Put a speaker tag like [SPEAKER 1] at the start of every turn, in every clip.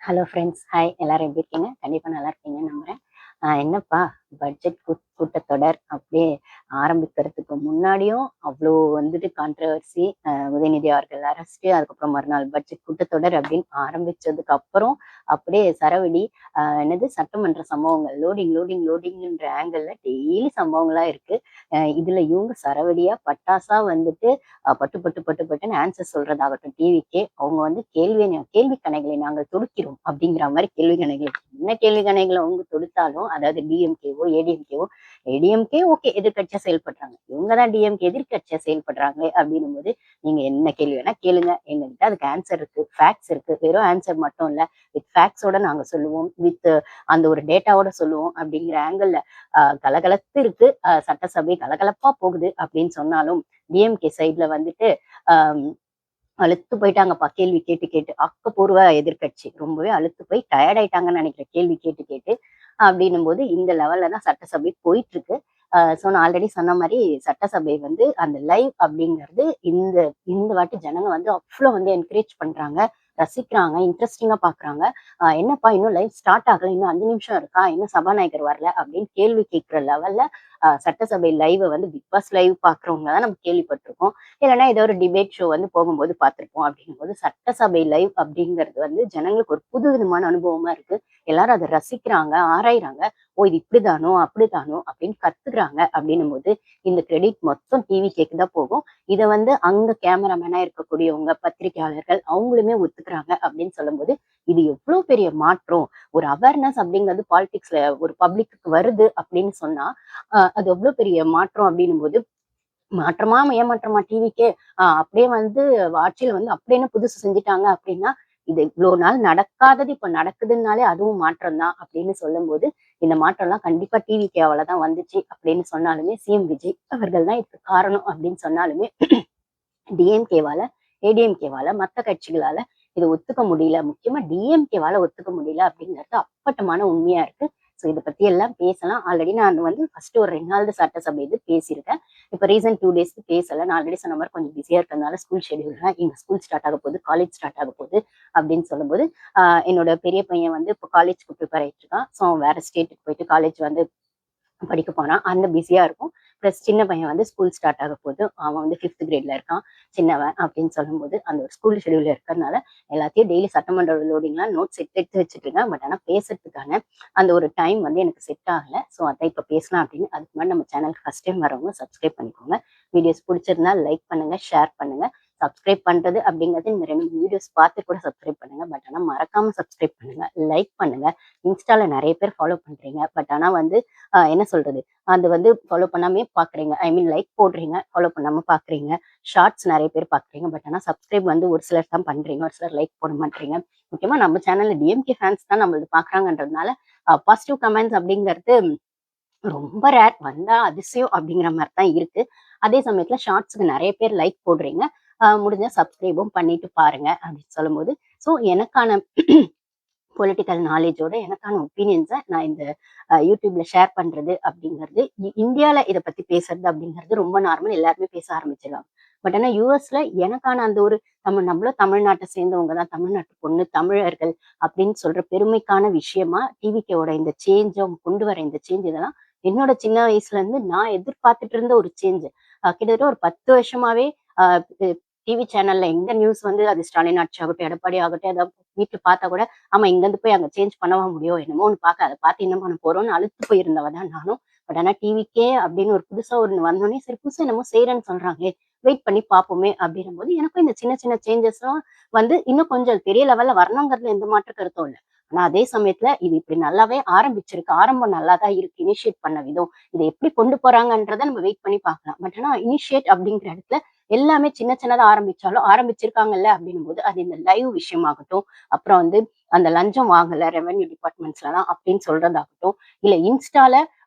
[SPEAKER 1] Hello friends, hi. எல்லாரும் எப்படி இருக்கீங்க? கண்டிப்பா நல்லா இருக்கீங்கன்னு நம்புறேன். என்னப்பா பட்ஜெட் கூட்டத்தொடர் அப்படியே ஆரம்பிக்கிறதுக்கு முன்னாடியும் அவ்வளோ வந்துட்டு கான்ட்ரவர்சி. உதயநிதி அவர்கள் அரெஸ்ட், அதுக்கப்புறம் மறுநாள் பட்ஜெட் கூட்டத்தொடர் அப்படின்னு ஆரம்பிச்சதுக்கு அப்புறம் அப்படியே சரவெடி. என்னது சட்டமன்ற சம்பவங்கள் லோடிங் லோடிங் லோடிங்ன்ற ஆங்கிள் டெய்லி சம்பவங்களா இருக்கு. இதுல இவங்க சரவெடியா பட்டாசா வந்துட்டு பட்டு பட்டு பட்டு பட்டுன்னு ஆன்சர் சொல்றதாகட்டும் டிவிக்கே. அவங்க வந்து கேள்வி கணைகளை நாங்கள் தொடுக்கிறோம் அப்படிங்கிற மாதிரி கேள்வி கணைகள் என்ன கேள்வி கணைகளை அவங்க தொடுத்தாலும், அதாவது டிஎம்கேவோ ஏடிஎம்கேவோ, ஏடிஎம்கே ஓகே எதிர்கட்சியா செயல்படுறாங்க, இவங்க தான் டிஎம்கே எதிர்கட்சியா செயல்படுறாங்களே அப்படின்னும் போது நீங்க என்ன கேள்வி வேணா கேளுங்க, எங்ககிட்ட அதுக்கு ஆன்சர் இருக்கு, ஃபேக்ட்ஸ் இருக்கு. வெறும் ஆன்சர் மட்டும் இல்ல, வித் ஃபேக்ட்ஸோட நாங்க சொல்லுவோம், வித் அந்த ஒரு டேட்டாவோட சொல்லுவோம் அப்படிங்கிற ஆங்கிள் கலகலத்து இருக்கு. சட்டசபை கலகலப்பா போகுது அப்படின்னு சொன்னாலும் டிஎம்கே சைட்ல வந்துட்டு ஆஹ் அலுத்து போயிட்டாங்கப்பா கேள்வி கேட்டு கேட்டு. ஆக்கப்பூர்வ எதிர்க்கட்சி ரொம்பவே அலுத்து போய் டயர்ட் ஆயிட்டாங்கன்னு நினைக்கிறேன் கேள்வி கேட்டு கேட்டு. அப்படின்னும் போது இந்த லெவல்ல தான் சட்டசபை போயிட்டு இருக்கு. ஸோ நான் ஆல்ரெடி சொன்ன மாதிரி சட்டசபை வந்து அந்த லைவ் அப்படிங்கிறது இந்த இந்த வாட்டி ஜனங்க வந்து அவ்வளோ வந்து என்கரேஜ் பண்றாங்க, ரசிக்கிறாங்க, இன்ட்ரெஸ்டிங்கா பாக்குறாங்க. என்னப்பா இன்னும் லைவ் ஸ்டார்ட் ஆகல, இன்னும் 5 நிமிஷம் இருக்கா, இன்னும் சபாநாயகர் வரல அப்படின்னு கேள்வி கேட்கிற லெவல்ல சட்டசபை லைவை வந்து பிக் பாஸ் லைவ் பாக்குறவங்க தான் நம்ம கேள்விப்பட்டிருக்கோம். இல்லைன்னா ஏதோ ஒரு டிபேட் ஷோ வந்து போகும்போது பார்த்திருப்போம். அப்படிங்கும்போது சட்டசபை லைவ் அப்படிங்கிறது வந்து ஜனங்களுக்கு ஒரு புது விதமான அனுபவமா இருக்கு. எல்லாரும் அதை ரசிக்கிறாங்க, ஆராய்றாங்க. ஓ இது இப்படிதானோ அப்படிதானோ அப்படின்னு கத்துக்கிறாங்க. அப்படின்னும் போது இந்த கிரெடிட் மொத்தம் டிவி கேக்கு தான் போகும். இதை வந்து அங்க கேமராமேனா இருக்கக்கூடியவங்க, பத்திரிகையாளர்கள் அவங்களுமே ஒத்துக்கிறாங்க அப்படின்னு சொல்லும்போது இது எவ்வளவு பெரிய மாற்றம். ஒரு அவேர்னஸ் அப்படிங்கிறது பாலிடிக்ஸ்ல ஒரு பப்ளிக்கு வருது அப்படின்னு சொன்னா அது எவ்வளவு பெரிய மாற்றம். அப்படின்னும் போது மாற்றமா ஏமாற்றமா டிவிக்கே அப்படியே வந்து ஆட்சியில வந்து அப்படின்னு புதுசு செஞ்சுட்டாங்க அப்படின்னா, இது இவ்வளவு நாள் நடக்காதது இப்ப நடக்குதுன்னாலே அதுவும் மாற்றம் தான் அப்படின்னு சொல்லும்போது, இந்த மாற்றம்லாம் கண்டிப்பா டிவிகேவால தான் வந்துச்சு அப்படின்னு சொன்னாலுமே, சிஎம் விஜய் அவர்கள் தான் இதுக்கு காரணம் அப்படின்னு சொன்னாலுமே, டிஎம்கேவால, ஏடிஎம்கேவால, மத்த கட்சிகளால இத ஒத்துக்க முடியல. முக்கியமா டிஎம்கேவால ஒத்துக்க முடியல அப்படிங்கிறது அப்பட்டமான உண்மையா இருக்கு. ஸோ இத பத்தி எல்லாம் பேசலாம். ஆல்ரெடி நான் வந்து ஃபர்ஸ்ட் ஒரு 2 நாள் சட்டசபை இது பேசியிருக்கேன். இப்ப ரீசன்ட் 2 டேஸ்க்கு பேசல. நான் ஆல்ரெடி சொன்ன மாரி கொஞ்சம் பிஸியா இருக்கிறதுனால ஸ்கூல் ஷெட்யூல்ல எங்க ஸ்கூல் ஸ்டார்ட் ஆக போகுது, காலேஜ் ஸ்டார்ட் ஆக போகுது அப்படின்னு சொல்லும்போது, என்னோட பெரிய பையன் வந்து இப்போ காலேஜ்க்கு ப்ரிப்பேர் ஆயிட்டு இருக்கான். ஸோ அவன் வேற ஸ்டேட்டுக்கு போயிட்டு காலேஜ் வந்து படிக்க போறான். அந்த பிஸியா இருக்கும். பிளஸ் சின்ன பையன் வந்து ஸ்கூல் ஸ்டார்ட் ஆக போகுது. அவன் வந்து 5th கிரேட்ல இருக்கான். சின்னவன் அப்படின்னு சொல்லும்போது, அந்த ஒரு ஸ்கூல் ஷெட்யூல்ல இருக்கிறதுனால எல்லாத்தையும் டெய்லி சட்டமன்ற லோடிங்லாம் நோட்ஸ் எடுத்து எடுத்து வச்சுட்டு இருக்கேன். பட் ஆனா பேசுறதுக்கான அந்த ஒரு டைம் வந்து எனக்கு செட் ஆகல. ஸோ அதான் இப்ப பேசலாம் அப்படின்னு. அதுக்கு முன்னாடி நம்ம சேனலுக்கு ஃபர்ஸ்ட் டைம் வரவங்க சப்ஸ்கிரைப் பண்ணிக்கோங்க. வீடியோஸ் பிடிச்சிருந்தா லைக் பண்ணுங்க, ஷேர் பண்ணுங்க. சப்ஸ்கிரைப் பண்றது அப்படிங்கிறது இந்த 2 வீடியோஸ் பார்த்து கூட சப்ஸ்கிரைப் பண்ணுங்க. பட் ஆனா மறக்காம சப்ஸ்கிரைப் பண்ணுங்க, லைக் பண்ணுங்க. இன்ஸ்டால நிறைய பேர் ஃபாலோ பண்றீங்க. பட் ஆனா வந்து என்ன சொல்றது? அது வந்து ஃபாலோ பண்ணாமயே பார்க்குறீங்க. ஐ மீன் லைக் போடுறீங்க, ஃபாலோ பண்ணாம பார்க்குறீங்க. ஷார்ட்ஸ் நெறைய பேர் பார்க்குறீங்க. பட் ஆனா சப்ஸ்கிரைப் வந்து ஒரு சிலர் தான் பண்றீங்க. ஒரு சிலர் லைக் போட மாட்றீங்க. முக்கியமா நம்ம சேனல்ல டிஎம்கே ஃபேன்ஸ் தான் நம்மளது பார்க்குறாங்கன்றதுனால, பாசிட்டிவ் கமெண்ட்ஸ் அப்படிங்கிறது ரொம்ப ரேர். வந்தா அதிசயம் அப்படிங்கிற மாரி தான் இருக்கு. அதே சமயத்துல ஷார்ட்ஸ்க்கு நெறைய பேர் லைக் போடுறீங்க. முடிஞ்சா சப்ஸ்கிரைபும் பண்ணிட்டு பாருங்க அப்படின்னு சொல்லும்போது, ஸோ எனக்கான பொலிட்டிக்கல் நாலேஜோட எனக்கான ஒப்பீனியன்ஸ நான் இந்த யூடியூப்ல ஷேர் பண்றது அப்படிங்கிறது, இந்தியால இத பத்தி பேசுறது அப்படிங்கிறது ரொம்ப நார்மல். எல்லாருமே பேச ஆரம்பிச்சிருவாங்க. பட் ஆனா யுஎஸ்ல எனக்கான அந்த ஒரு நம்மளும் தமிழ்நாட்ட சேர்ந்தவங்க தான், தமிழ்நாட்டு பொண்ணு, தமிழர்கள் அப்படின்னு சொல்ற பெருமைக்கான விஷயமா டிவிகேவோட இந்த சேஞ்ச், அவங்க கொண்டு வர இந்த சேஞ்ச் இதெல்லாம் என்னோட சின்ன வயசுல இருந்து நான் எதிர்பார்த்துட்டு இருந்த ஒரு சேஞ்ச். கிட்டத்தட்ட ஒரு 10 வருஷமாவே அ டிவி சேனல்ல எங்க நியூஸ் வந்து அது ஸ்டாலின் ஆட்சி ஆகட்டும், எடப்பாடி ஆகட்டும், ஏதாவது வீட்ல பார்த்தா கூட ஆமா இங்கேருந்து போய் அங்க சேஞ்ச் பண்ணவா முடியும்? என்னமோ ஒண்ணு பார்க்க அத பார்த்து என்ன பண்ண போறோம்னு அலுத்து போயிருந்தவ தான் நானும். பட் ஆனா டிவிக்கே அப்படின்னு ஒரு புதுசா ஒண்ணு வந்தோனே, சரி புதுசா என்னமோ செய்றேன்னு சொல்றாங்களே! வெயிட் பண்ணி பார்ப்போமே அப்படின்னும்போது, எனக்கும் இந்த சின்ன சின்ன சேஞ்சஸ்லாம் வந்து இன்னும் கொஞ்சம் பெரிய லெவல்ல வரணுங்கிறதுல எந்த மாற்று கருத்தும் இல்ல. ஆனா அதே சமயத்துல இது இப்படி நல்லாவே ஆரம்பிச்சிருக்கு. ஆரம்பம் நல்லா தான் இருக்கு. இனிஷியேட் பண்ண விதம். இத எப்படி கொண்டு போறாங்கன்றத நம்ம வெயிட் பண்ணி பார்க்கலாம். பட் ஆனா இனிஷியேட் அப்படிங்கிற இடத்துல எல்லாமே சின்ன சின்னதா ஆரம்பிச்சாலும் ஆரம்பிச்சிருக்காங்கல்ல அப்படின்னும்போது, அது இந்த லைவ் விஷயமாகட்டும், அப்புறம் வந்து அந்த லஞ்சம் வாங்கல ரெவென்யூ டிபார்ட்மெண்ட்ஸ்லலாம் அப்படின்னு சொல்றதாகட்டும், இல்ல இன்ஸ்டால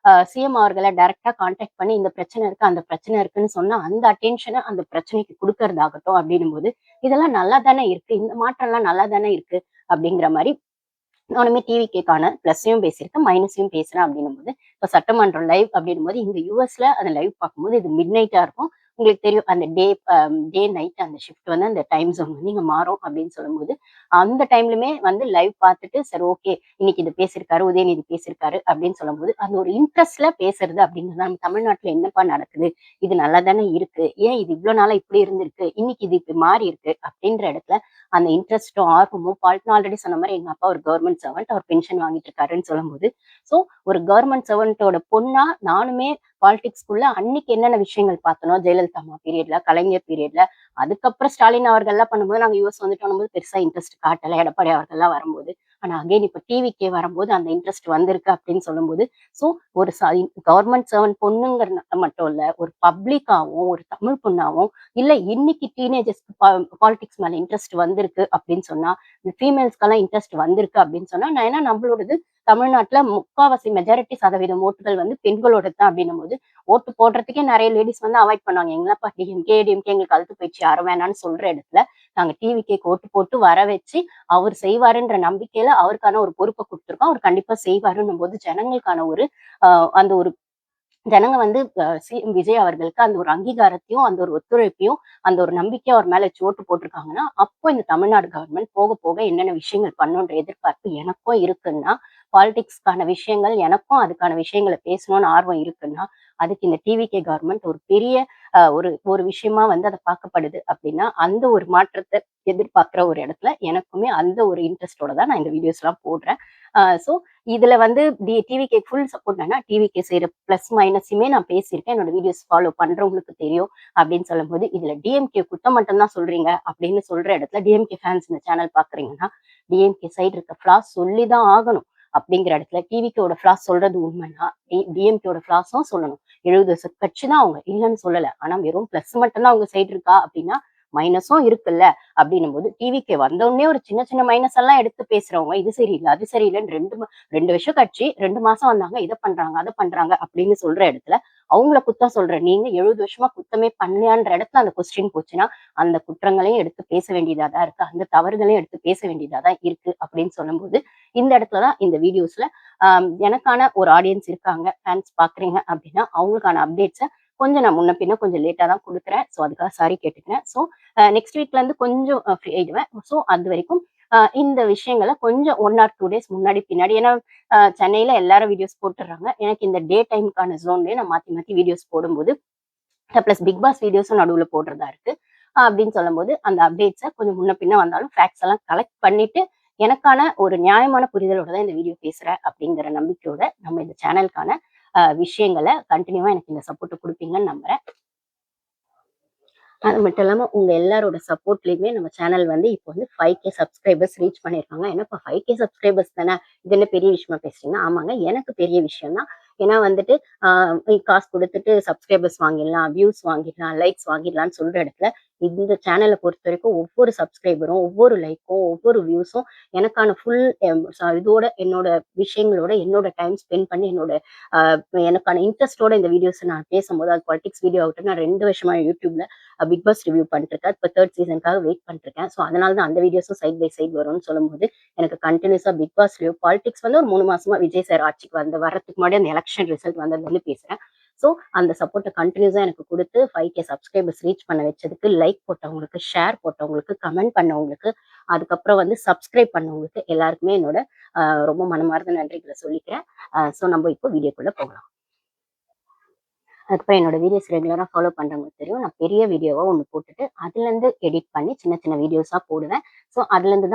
[SPEAKER 1] சிஎம் அவர்கள டைரக்ட்டா கான்டாக்ட் பண்ணி இந்த பிரச்சனை இருக்கு, அந்த பிரச்சனை இருக்குன்னு சொன்னா, அந்த அட்டென்ஷன அந்த பிரச்சனைக்கு குடுக்கறதாகட்டும் அப்படின்னும்போது, இதெல்லாம் நல்லா தானே இருக்கு. இந்த மாற்றம்லாம் நல்லா தானே இருக்கு. அப்படிங்கிற மாரி நானுமே டிவிகேக்கான பிளஸையும் பேசியிருக்கேன், மைனஸையும் பேசுறேன் அப்படின்னும்போது, இப்ப சட்டமன்றம் லைவ் அப்படின்னும்போது, இங்க யுஎஸ்ல அந்த லைவ் பார்க்கும்போது இது மிட் நைட்டா இருக்கும். உங்களுக்கு தெரியும் அந்த டே நைட் அந்த ஷிஃப்ட் வந்து அந்த டைம் ஜோன் வந்து இங்க மாறும் அப்படின்னு சொல்லும்போது, அந்த டைம்லயுமே வந்து லைவ் பார்த்துட்டு, சரி ஓகே இன்னைக்கு இது பேசியிருக்காரு, உதயநிதி பேசியிருக்காரு அப்படின்னு சொல்லும்போது, அந்த ஒரு இன்ட்ரெஸ்ட்ல பேசுறது அப்படிங்கிறது நம்ம தமிழ்நாட்டுல என்னப்பா நடக்குது? இது நல்லா தானே இருக்கு. ஏன் இது இவ்ளோ நாளா இப்படி இருந்திருக்கு? இன்னைக்கு இது இப்படி மாறி இருக்கு அப்படின்ற இடத்துல அந்த இன்ட்ரெஸ்ட்டும், ஆர்வமும் நான் ஆல்ரெடி சொன்ன மாரி எங்க அப்பா ஒரு கவர்ன்மெண்ட் சர்வன்ட். அவர் பென்ஷன் வாங்கிட்டு இருக்காருன்னு சொல்லும்போது, ஸோ ஒரு கவர்ன்மெண்ட் சர்வன்ட்டோட பொண்ணா நானுமே பாலிடிக்ஸ்குள்ள அன்னைக்கு என்னென்ன விஷயங்கள் பார்த்தனோ, ஜெயலலிதா அம்மா பீரியட்ல, கலைஞர் பீரியட்ல, அதுக்கப்புறம் ஸ்டாலின் அவர்கள்லாம் பண்ணும்போது நாங்க யுஎஸ் வந்துட்டோம்னும்போது பெருசா இன்ட்ரெஸ்ட் காட்டல. எடப்பாடி அவர்கள்லாம் வரும்போது. ஆனா அகைன் இப்ப டிவிக்கே வரும்போது அந்த இன்ட்ரெஸ்ட் வந்திருக்கு அப்படின்னு சொல்லும்போது, ஸோ ஒரு கவர்ன்மெண்ட் சர்வன்ட் பொண்ணுங்கிறனால மட்டும் இல்ல, ஒரு பப்ளிக்காவும், ஒரு தமிழ் பொண்ணாவும், இல்ல இன்னைக்கு டீனேஜர்ஸ்க்கு பாலிடிக்ஸ் மேல இன்ட்ரெஸ்ட் வந்திருக்கு அப்படின்னு சொன்னா, ஃபீமேல்ஸ்க்கெல்லாம் இன்ட்ரெஸ்ட் வந்திருக்கு அப்படின்னு சொன்னா, நான் ஏன்னா நம்மளோடது தமிழ்நாட்டுல முக்காவாசி மெஜாரிட்டி சதவீதம் ஓட்டுகள் வந்து பெண்களோடது தான் அப்படின்னும்போது, ஓட்டு போடுறதுக்கே நெறைய லேடீஸ் வந்து அவாய்ட் பண்ணுவாங்க. எங்களாப்பா டிஎம்கே எங்களுக்கு அலுத்து போயிடுச்சு யாரும் வேணாம்னு சொல்ற இடத்துல, நாங்க டிவிகேக்கு ஓட்டு போட்டு வர வச்சு, அவர் செய்வாருன்ற நம்பிக்கையில அவருக்கான ஒரு பொறுப்ப குடுத்துருக்கோம். அவர் கண்டிப்பா செய்வாருன்னும் போது ஜனங்களுக்கான ஒரு அ அந்த ஒரு ஜனங்க வந்து சிஎம் விஜய் அவர்களுக்கு அந்த ஒரு அங்கீகாரத்தையும், அந்த ஒரு ஒத்துழைப்பையும், அந்த ஒரு நம்பிக்கையும் அவர் மேல வச்சு ஓட்டு போட்டுருக்காங்கன்னா, அப்போ இந்த தமிழ்நாடு கவர்மெண்ட் போக போக என்னென்ன விஷயங்கள் பண்ணுன்ற எதிர்பார்ப்பு எனக்கும் இருக்குன்னா, பாலிடிக்ஸ்க்கான விஷயங்கள் எனக்கும் அதுக்கான விஷயங்கள பேசணும்னு ஆர்வம் இருக்குன்னா, அதுக்கு இந்த டிவிகே கவர்மெண்ட் ஒரு பெரிய ஒரு ஒரு விஷயமா வந்து அத பார்க்கப்படுது அப்படின்னா, அந்த ஒரு மாற்றத்த எதிர்பார்க்கிற ஒரு இடத்துல எனக்குமே அந்த ஒரு இன்ட்ரெஸ்ட்டோட தான் நான் இந்த வீடியோஸ்லாம் போடுறேன். ஸோ இதுல வந்து டிவிகே ஃபுல் சப்போர்ட் வேணா டிவிகே செய்ற பிளஸ் மைனஸுமே நான் பேசியிருக்கேன். என்னோட வீடியோஸ் ஃபாலோ பண்றவங்களுக்கு தெரியும் அப்படின்னு சொல்லும்போது, இதுல டிஎம்கே குத்தம் மட்டும் தான் சொல்றீங்க அப்படின்னு சொல்ற இடத்துல டிஎம்கே ஃபேன்ஸ் இந்த சேனல் பார்க்குறீங்கன்னா, டிஎம்கே சைடு இருக்க ஃப்ளாஸ் சொல்லி தான் ஆகணும். அப்படிங்கிற இடத்துல டிவிகேவோட ஃப்ளாஸ் சொல்றது உண்மைன்னா, டிஎம்கேவோட ஃப்ளாஸும் சொல்லணும். 70% கட்சி தான் அவங்க, இல்லன்னு சொல்லல. ஆனா வெறும் பிளஸ் மட்டும் தான் அவங்க சைடு இருக்கா அப்படின்னா, மைனஸும் இருக்குல்ல அப்படின்னும்போது, டிவிகே வந்தோனே ஒரு சின்ன சின்ன மைனஸ் எல்லாம் எடுத்து பேசுறவங்க, இது சரியில்ல, அது சரியில்லன்னு 2 வருஷம் கட்சி 2 மாசம் வந்தாங்க. இத பண்றாங்க, அத பண்றாங்க அப்படின்னு சொல்ற இடத்துல, அவங்கள குத்தம் சொல்ற நீங்க 70 வருஷமா குத்தமே பண்ணலையான்ற இடத்துல அந்த கொஸ்டின் போச்சுன்னா, அந்த குற்றங்களையும் எடுத்து பேச வேண்டியதா தான் இருக்கு. அந்த தவறுகளையும் எடுத்து பேச வேண்டியதா தான் இருக்கு அப்படின்னு சொல்லும்போது, இந்த இடத்துல தான் இந்த வீடியோஸ்ல எனக்கான ஒரு ஆடியன்ஸ் இருக்காங்க. ஃபேன்ஸ் பார்க்குறீங்க அப்படின்னா, அவங்களுக்கான அப்டேட்ஸ கொஞ்சம் நான் முன்ன பின்ன கொஞ்சம் லேட்டா தான் குடுக்குறேன். ஸோ அதுக்காக சாரி கேட்டுக்கிறேன். ஸோ நெக்ஸ்ட் வீக்லருந்து கொஞ்சம் ஃப்ரீ ஆயிடுவேன். ஸோ அது வரைக்கும் இந்த விஷயங்கள கொஞ்சம் 1 ஆர் 2 டேஸ் முன்னாடி பின்னாடி ஏன்னா சென்னையில எல்லாரும் வீடியோஸ் போட்டுர்றாங்க. எனக்கு இந்த டே டைம்க்கான ஜோன்லயே நான் மாத்தி மாத்தி வீடியோஸ் போடும்போது, பிளஸ் பிக் பாஸ் வீடியோஸும் நடுவுல போடுறதா இருக்கு. அப்படின்னு சொல்லும்போது, அந்த அப்டேட்ஸ கொஞ்சம் முன்ன பின்ன வந்தாலும் ஃபேக்ட்ஸ் எல்லாம் கலெக்ட் பண்ணிட்டு, எனக்கான ஒரு நியாயமான புரிதலோட தான் இந்த வீடியோ பேசுறேன் அப்படிங்கிற நம்பிக்கையோட, நம்ம இந்த சேனலுக்கான விஷயங்கள கன்டினியூவா எனக்கு இந்த சப்போர்ட்ட குடுப்பீங்கன்னு நம்புறேன். அது மட்டும் இல்லாம உங்க எல்லாரோட சப்போர்ட்லயுமே நம்ம சேனல் வந்து இப்போ வந்து 5K சப்ஸ்கிரைபர்ஸ் ரீச் பண்ணியிருக்காங்க. என்னப்பா 5K சப்ஸ்கிரைபர்ஸ் தானே! இது என்ன பெரிய விஷயமா பேசுறீங்க? ஆமாங்க. எனக்கு பெரிய விஷயம் தான். ஏன்னா வந்துட்டு ஆ காசு குடுத்துட்டு சப்ஸ்கிரைபர்ஸ் வாங்கிடலாம், வியூஸ் வாங்கிடலாம், லைக்ஸ் வாங்கிடலாம்ன்னு சொல்ற இடத்துல, இந்த சேனல பொறுத்தவரைக்கும் ஒவ்வொரு சப்ஸ்கிரைபரும், ஒவ்வொரு லைக்கும், ஒவ்வொரு வியூஸும் எனக்கான ஃபுல் இதோட என்னோட விஷயங்களோட என்னோட டைம் ஸ்பெண்ட் பண்ணி என்னோட அ எனக்கான இன்ட்ரெஸ்ட்டோட இந்த வீடியோஸ நான் பேசும்போது, அது பாலிடிக்ஸ் வீடியோ ஆகட்டும், நான் 2 வருஷமா YouTubeல பிக் பாஸ் ரிவ்யூ பண்ணிட்டுருக்கேன். இப்ப 3 சீசனுக்காக வெயிட் பண்ணிட்டுருக்கேன். ஸோ அதனால தான் அந்த வீடியோஸும் சைட் பை சைட் வரும்னு சொல்லும்போது, எனக்கு கன்டினியூஸா பிக் பாஸ் ரிவ்யூ பாலிடிக்ஸ் வந்து ஒரு 3 மாசமா விஜய் சார் ஆட்சிக்கு வர்றதுக்கு முன்னாடி அந்த எலக்ஷன் ரிசல்ட் வந்ததுலருந்து பேசுறேன். ஸோ அந்த சப்போர்ட்ட கன்டினியூஸா எனக்கு குடுத்து 5K சப்ஸ்கிரைபர்ஸ் ரீச் பண்ண வச்சதுக்கு, லைக் போட்டவங்களுக்கு, ஷேர் போட்டவங்களுக்கு, கமெண்ட் பண்ணவங்களுக்கு, அதுக்கப்புறம் வந்து சப்ஸ்கிரைப் பண்ணவங்களுக்கு எல்லாருக்குமே என்னோட ரொம்ப மனமார்ந்த நன்றிகள சொல்லிக்கிறேன். ஸோ நம்ம இப்போ வீடியோக்குள்ள போகலாம். அதுக்கப்புறம் என்னோட வீடியோஸ் ரெகுலரா ஃபாலோ பண்றவங்களுக்கு தெரியும். நான் பெரிய வீடியோவா ஒண்ணு போட்டுட்டு, அதுலருந்து எடிட் பண்ணி சின்ன சின்ன வீடியோஸா போடுவேன். ஸோ அதுலருந்து